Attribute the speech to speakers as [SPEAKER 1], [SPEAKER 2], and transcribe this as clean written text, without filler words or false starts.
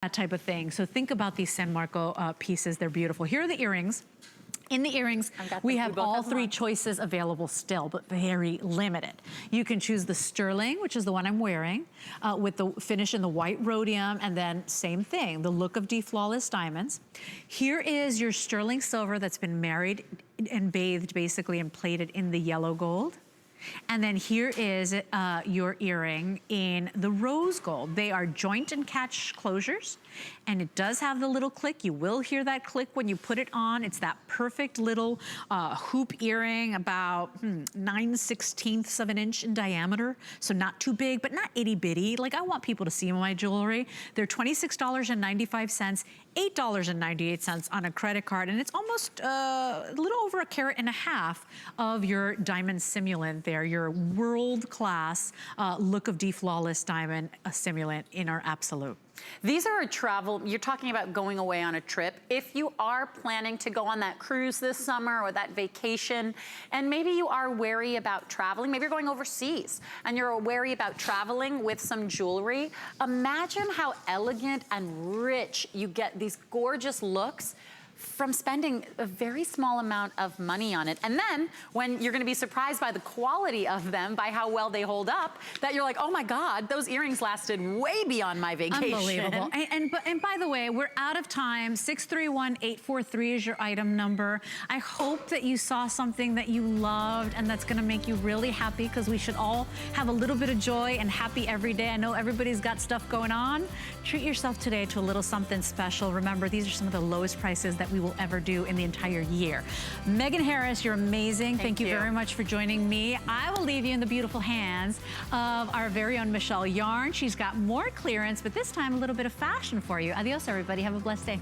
[SPEAKER 1] that type of thing. So think about these San Marco pieces. They're beautiful. Here are the earrings. In the earrings, we have all three choices available still, but very limited. You can choose the sterling, which is the one I'm wearing, with the finish in the white rhodium, and then same thing, the look of flawless diamonds. Here is your sterling silver that's been married and bathed basically and plated in the yellow gold. And then here is your earring in the rose gold. They are joint and catch closures, and it does have the little click. You will hear that click when you put it on. It's that perfect little hoop earring, about 9/16 of an inch in diameter. So not too big, but not itty bitty. Like, I want people to see my jewelry. They're $26.95, $8.98 on a credit card, and it's almost a little over 1.5 carats of your diamond simulant there, your world-class look of flawless diamond simulant in our absolute.
[SPEAKER 2] These are a travel, you're talking about going away on a trip. If you are planning to go on that cruise this summer or that vacation, and maybe you are wary about traveling, maybe you're going overseas and you're wary about traveling with some jewelry, imagine how elegant and rich you get these gorgeous looks from spending a very small amount of money on it. And then when you're gonna be surprised by the quality of them, by how well they hold up, that you're like, oh my God, those earrings lasted way beyond my vacation.
[SPEAKER 1] Unbelievable. And by the way, we're out of time. 631843 is your item number. I hope that you saw something that you loved and that's gonna make you really happy, because we should all have a little bit of joy and happy every day. I know everybody's got stuff going on. Treat yourself today to a little something special. Remember, these are some of the lowest prices that we will ever do in the entire year. Megan Harris, you're amazing. Thank you very much for joining me. I will leave you in the beautiful hands of our very own Michelle Yarn. She's got more clearance, but this time a little bit of fashion for you. Adios, everybody. Have a blessed day.